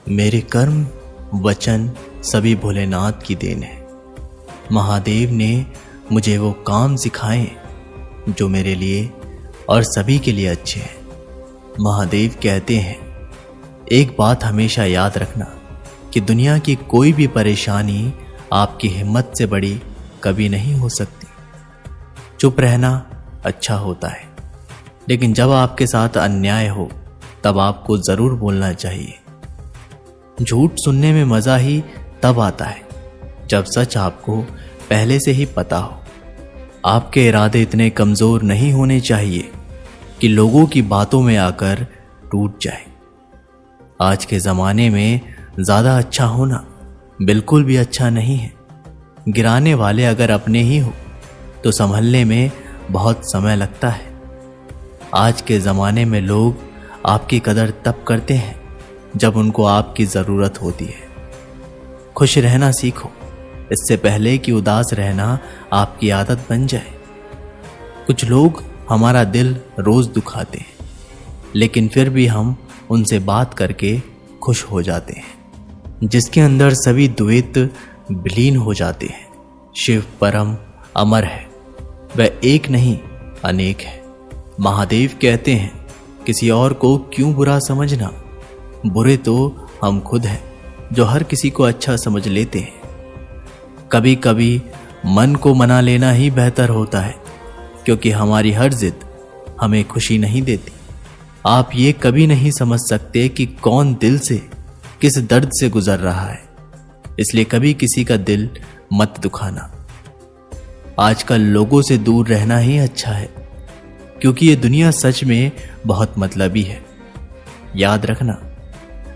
मेरे कर्म वचन सभी भोलेनाथ की देन है। महादेव ने मुझे वो काम सिखाए जो मेरे लिए और सभी के लिए अच्छे हैं। महादेव कहते हैं, एक बात हमेशा याद रखना कि दुनिया की कोई भी परेशानी आपकी हिम्मत से बड़ी कभी नहीं हो सकती। चुप रहना अच्छा होता है, लेकिन जब आपके साथ अन्याय हो तब आपको जरूर बोलना चाहिए। झूठ सुनने में मजा ही तब आता है जब सच आपको पहले से ही पता हो। आपके इरादे इतने कमजोर नहीं होने चाहिए कि लोगों की बातों में आकर टूट जाए। आज के जमाने में ज्यादा अच्छा होना बिल्कुल भी अच्छा नहीं है। गिराने वाले अगर अपने ही हो तो संभलने में बहुत समय लगता है। आज के जमाने में लोग आपकी कदर तब करते हैं जब उनको आपकी जरूरत होती है। खुश रहना सीखो, इससे पहले कि उदास रहना आपकी आदत बन जाए। कुछ लोग हमारा दिल रोज दुखाते हैं, लेकिन फिर भी हम उनसे बात करके खुश हो जाते हैं। जिसके अंदर सभी द्वैत विलीन हो जाते हैं। शिव परम अमर है, वह एक नहीं अनेक है। महादेव कहते हैं, किसी और को क्यों बुरा समझना, बुरे तो हम खुद हैं जो हर किसी को अच्छा समझ लेते हैं। कभी कभी मन को मना लेना ही बेहतर होता है, क्योंकि हमारी हर जिद हमें खुशी नहीं देती। आप ये कभी नहीं समझ सकते कि कौन दिल से किस दर्द से गुजर रहा है, इसलिए कभी किसी का दिल मत दुखाना। आजकल लोगों से दूर रहना ही अच्छा है, क्योंकि ये दुनिया सच में बहुत मतलबी है। याद रखना,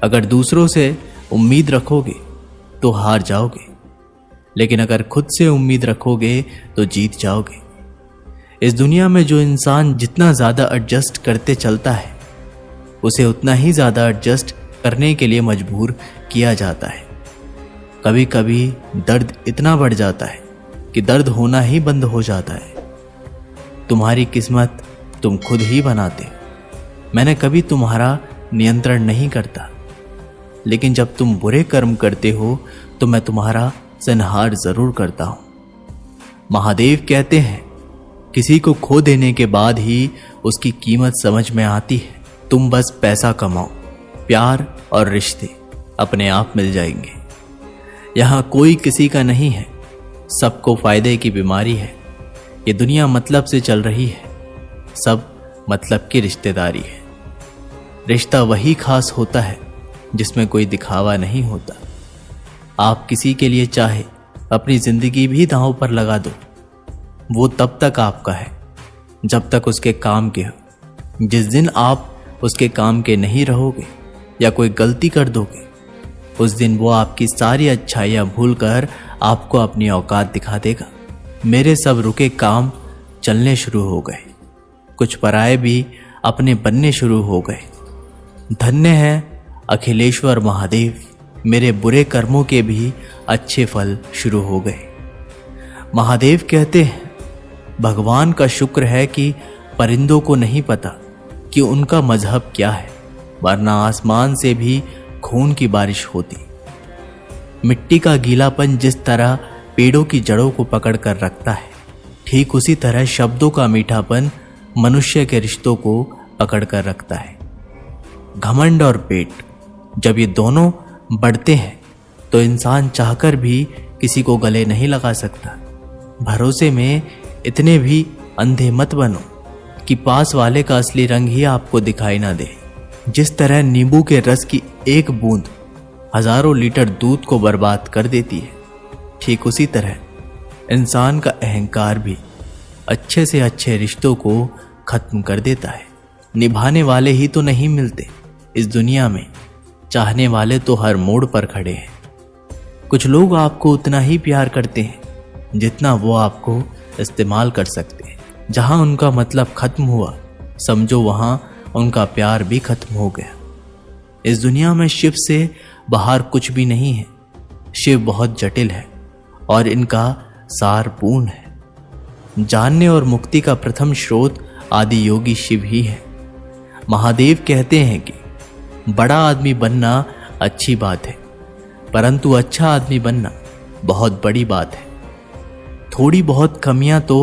अगर दूसरों से उम्मीद रखोगे तो हार जाओगे, लेकिन अगर खुद से उम्मीद रखोगे तो जीत जाओगे। इस दुनिया में जो इंसान जितना ज्यादा एडजस्ट करते चलता है, उसे उतना ही ज्यादा एडजस्ट करने के लिए मजबूर किया जाता है। कभी कभी दर्द इतना बढ़ जाता है कि दर्द होना ही बंद हो जाता है। तुम्हारी किस्मत तुम खुद ही बनाते हो। मैंने कभी तुम्हारा नियंत्रण नहीं करता, लेकिन जब तुम बुरे कर्म करते हो तो मैं तुम्हारा संहार जरूर करता हूं। महादेव कहते हैं, किसी को खो देने के बाद ही उसकी कीमत समझ में आती है। तुम बस पैसा कमाओ, प्यार और रिश्ते अपने आप मिल जाएंगे। यहां कोई किसी का नहीं है, सबको फायदे की बीमारी है। ये दुनिया मतलब से चल रही है, सब मतलब की रिश्तेदारी है। रिश्ता वही खास होता है जिसमें कोई दिखावा नहीं होता। आप किसी के लिए चाहे अपनी जिंदगी भी दांव पर लगा दो, वो तब तक आपका है जब तक उसके काम के हो। जिस दिन आप उसके काम के नहीं रहोगे या कोई गलती कर दोगे, उस दिन वो आपकी सारी अच्छाइयां भूलकर आपको अपनी औकात दिखा देगा। मेरे सब रुके काम चलने शुरू हो गए, कुछ पराये भी अपने बनने शुरू हो गए। धन्य है अखिलेश्वर महादेव, मेरे बुरे कर्मों के भी अच्छे फल शुरू हो गए। महादेव कहते हैं, भगवान का शुक्र है कि परिंदों को नहीं पता कि उनका मजहब क्या है, वरना आसमान से भी खून की बारिश होती। मिट्टी का गीलापन जिस तरह पेड़ों की जड़ों को पकड़ कर रखता है, ठीक उसी तरह शब्दों का मीठापन मनुष्य के रिश्तों को पकड़ कर रखता है। घमंड और पेट जब ये दोनों बढ़ते हैं तो इंसान चाहकर भी किसी को गले नहीं लगा सकता। भरोसे में इतने भी अंधे मत बनो कि पास वाले का असली रंग ही आपको दिखाई ना दे। जिस तरह नींबू के रस की एक बूंद हजारों लीटर दूध को बर्बाद कर देती है, ठीक उसी तरह इंसान का अहंकार भी अच्छे से अच्छे रिश्तों को खत्म कर देता है। निभाने वाले ही तो नहीं मिलते इस दुनिया में, चाहने वाले तो हर मोड़ पर खड़े हैं। कुछ लोग आपको उतना ही प्यार करते हैं जितना वो आपको इस्तेमाल कर सकते हैं। जहां उनका मतलब खत्म हुआ, समझो वहां उनका प्यार भी खत्म हो गया। इस दुनिया में शिव से बाहर कुछ भी नहीं है। शिव बहुत जटिल है और इनका सार पूर्ण है। जानने और मुक्ति का प्रथम स्रोत आदि योगी शिव ही है। महादेव कहते हैं कि बड़ा आदमी बनना अच्छी बात है, परंतु अच्छा आदमी बनना बहुत बड़ी बात है। थोड़ी बहुत कमियां तो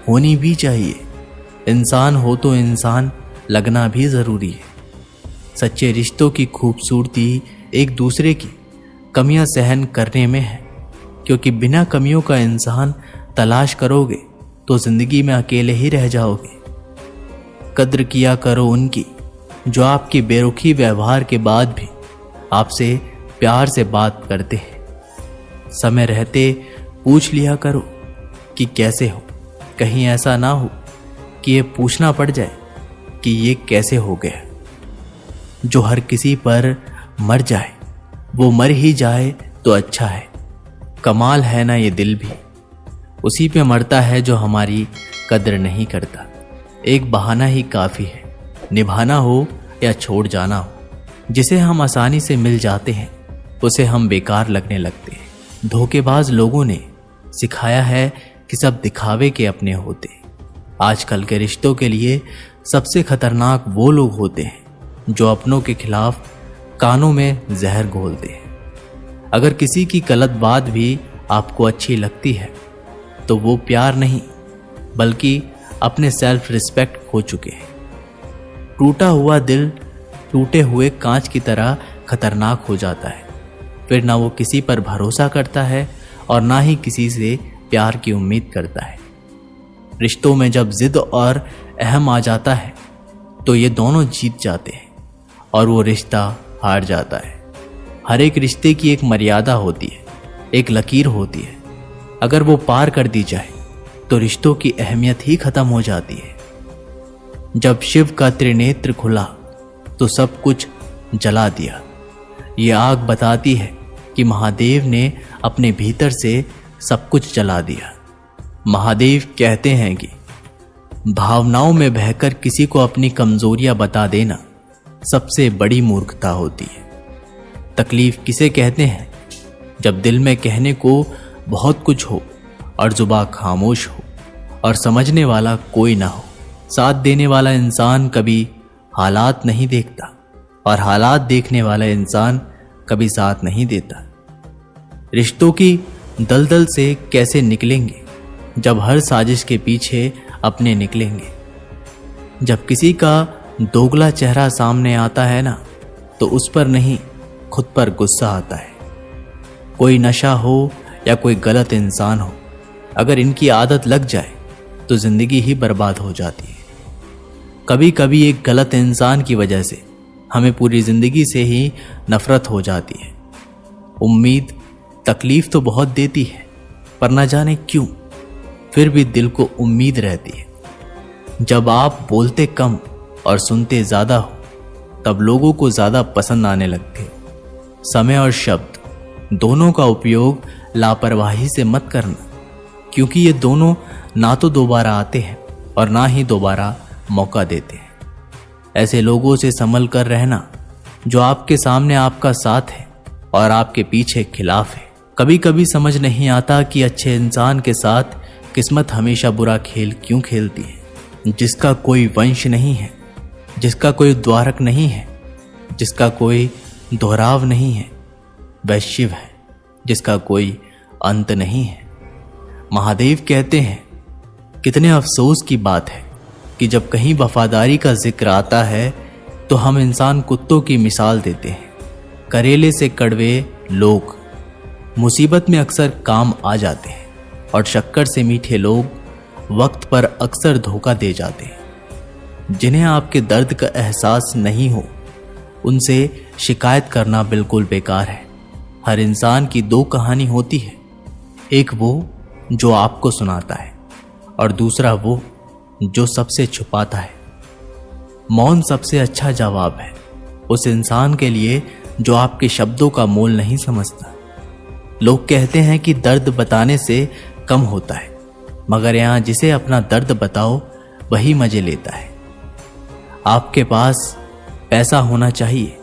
होनी भी चाहिए। इंसान हो तो इंसान लगना भी जरूरी है। सच्चे रिश्तों की खूबसूरती एक दूसरे की कमियां सहन करने में है, क्योंकि बिना कमियों का इंसान तलाश करोगे तो जिंदगी में अकेले ही रह जाओगे। कद्र किया करो उनकी जो आपकी बेरुखी व्यवहार के बाद भी आपसे प्यार से बात करते हैं। समय रहते पूछ लिया करो कि कैसे हो। कहीं ऐसा ना हो कि ये पूछना पड़ जाए कि ये कैसे हो गया। जो हर किसी पर मर जाए वो मर ही जाए तो अच्छा है। कमाल है ना ये दिल भी, उसी पे मरता है जो हमारी कद्र नहीं करता। एक बहाना ही काफी है, निभाना हो या छोड़ जाना हो। जिसे हम आसानी से मिल जाते हैं उसे हम बेकार लगने लगते हैं। धोखेबाज लोगों ने सिखाया है कि सब दिखावे के अपने होते। आजकल के रिश्तों के लिए सबसे खतरनाक वो लोग होते हैं जो अपनों के खिलाफ कानों में जहर घोलते हैं। अगर किसी की गलत बात भी आपको अच्छी लगती है तो वो प्यार नहीं बल्कि अपने सेल्फ रिस्पेक्ट खो चुके हैं। टूटा हुआ दिल टूटे हुए कांच की तरह खतरनाक हो जाता है। फिर ना वो किसी पर भरोसा करता है और ना ही किसी से प्यार की उम्मीद करता है। रिश्तों में जब जिद और अहम आ जाता है तो ये दोनों जीत जाते हैं और वो रिश्ता हार जाता है। हर एक रिश्ते की एक मर्यादा होती है, एक लकीर होती है। अगर वो पार कर दी जाए तो रिश्तों की अहमियत ही खत्म हो जाती है। जब शिव का त्रिनेत्र खुला तो सब कुछ जला दिया। ये आग बताती है कि महादेव ने अपने भीतर से सब कुछ जला दिया। महादेव कहते हैं कि भावनाओं में बहकर किसी को अपनी कमजोरियां बता देना सबसे बड़ी मूर्खता होती है। तकलीफ किसे कहते हैं? जब दिल में कहने को बहुत कुछ हो और जुबान खामोश हो और समझने वाला कोई ना हो। साथ देने वाला इंसान कभी हालात नहीं देखता और हालात देखने वाला इंसान कभी साथ नहीं देता। रिश्तों की दलदल से कैसे निकलेंगे जब हर साजिश के पीछे अपने निकलेंगे। जब किसी का दोगला चेहरा सामने आता है ना तो उस पर नहीं खुद पर गुस्सा आता है। कोई नशा हो या कोई गलत इंसान हो, अगर इनकी आदत लग जाए तो जिंदगी ही बर्बाद हो जाती है। कभी कभी एक गलत इंसान की वजह से हमें पूरी जिंदगी से ही नफरत हो जाती है। उम्मीद तकलीफ तो बहुत देती है, पर न जाने क्यों फिर भी दिल को उम्मीद रहती है। जब आप बोलते कम और सुनते ज्यादा हो तब लोगों को ज्यादा पसंद आने लगते हो। समय और शब्द दोनों का उपयोग लापरवाही से मत करना, क्योंकि ये दोनों ना तो दोबारा आते हैं और ना ही दोबारा मौका देते हैं। ऐसे लोगों से संभल कर रहना जो आपके सामने आपका साथ है और आपके पीछे खिलाफ है। कभी कभी समझ नहीं आता कि अच्छे इंसान के साथ किस्मत हमेशा बुरा खेल क्यों खेलती है। जिसका कोई वंश नहीं है, जिसका कोई द्वारक नहीं है, जिसका कोई दोहराव नहीं है, वह शिव है जिसका कोई अंत नहीं है। महादेव कहते हैं, कितने अफसोस की बात है कि जब कहीं वफादारी का जिक्र आता है तो हम इंसान कुत्तों की मिसाल देते हैं। करेले से कड़वे लोग मुसीबत में अक्सर काम आ जाते हैं और शक्कर से मीठे लोग वक्त पर अक्सर धोखा दे जाते हैं। जिन्हें आपके दर्द का एहसास नहीं हो उनसे शिकायत करना बिल्कुल बेकार है। हर इंसान की दो कहानी होती है, एक वो जो आपको सुनाता है और दूसरा वो जो सबसे छुपाता है। मौन सबसे अच्छा जवाब है उस इंसान के लिए जो आपके शब्दों का मोल नहीं समझता। लोग कहते हैं कि दर्द बताने से कम होता है, मगर यहां जिसे अपना दर्द बताओ वही मजे लेता है। आपके पास पैसा होना चाहिए,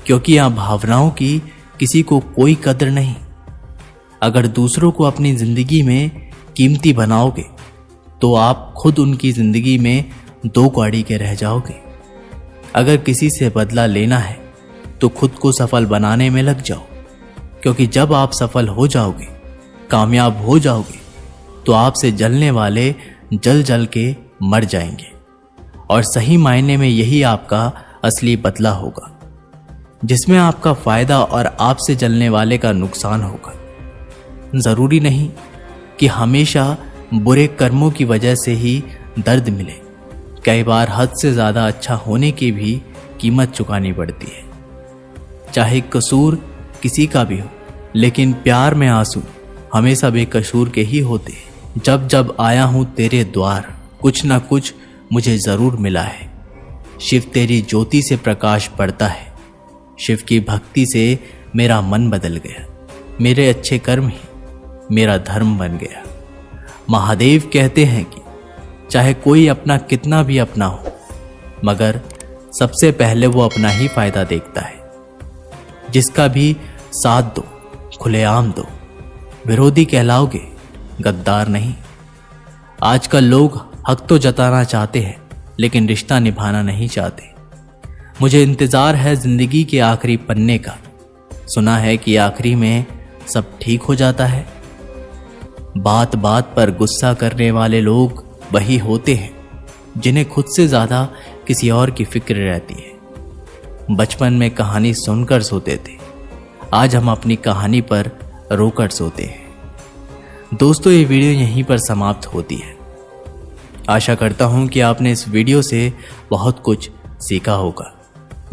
क्योंकि यहां भावनाओं की किसी को कोई कदर नहीं। अगर दूसरों को अपनी जिंदगी में कीमती बनाओगे तो आप खुद उनकी जिंदगी में दो कौड़ी के रह जाओगे। अगर किसी से बदला लेना है तो खुद को सफल बनाने में लग जाओ, क्योंकि जब आप सफल हो जाओगे, कामयाब हो जाओगे, तो आपसे जलने वाले जल जल के मर जाएंगे। और सही मायने में यही आपका असली बदला होगा, जिसमें आपका फायदा और आपसे जलने वाले का नुकसान होगा। जरूरी नहीं कि हमेशा बुरे कर्मों की वजह से ही दर्द मिले। कई बार हद से ज्यादा अच्छा होने की भी कीमत चुकानी पड़ती है। चाहे कसूर किसी का भी हो, लेकिन प्यार में आंसू हमेशा बेकसूर के ही होते हैं। जब जब आया हूं तेरे द्वार, कुछ ना कुछ मुझे जरूर मिला है। शिव तेरी ज्योति से प्रकाश पड़ता है। शिव की भक्ति से मेरा मन बदल गया। मेरे अच्छे कर्म ही मेरा धर्म बन गया। महादेव कहते हैं कि चाहे कोई अपना कितना भी अपना हो, मगर सबसे पहले वो अपना ही फायदा देखता है। जिसका भी साथ दो, खुलेआम दो, विरोधी कहलाओगे, गद्दार नहीं। आजकल लोग हक तो जताना चाहते हैं, लेकिन रिश्ता निभाना नहीं चाहते। मुझे इंतजार है जिंदगी के आखिरी पन्ने का। सुना है कि आखिरी में सब ठीक हो जाता है। बात बात पर गुस्सा करने वाले लोग वही होते हैं जिन्हें खुद से ज्यादा किसी और की फिक्र रहती है। बचपन में कहानी सुनकर सोते थे, आज हम अपनी कहानी पर रोकर सोते हैं। दोस्तों, ये वीडियो यहीं पर समाप्त होती है। आशा करता हूं कि आपने इस वीडियो से बहुत कुछ सीखा होगा।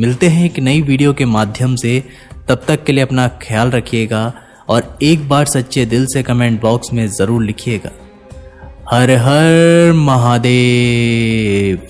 मिलते हैं एक नई वीडियो के माध्यम से। तब तक के लिए अपना ख्याल रखिएगा और एक बार सच्चे दिल से कमेंट बॉक्स में जरूर लिखिएगा, हर हर महादेव।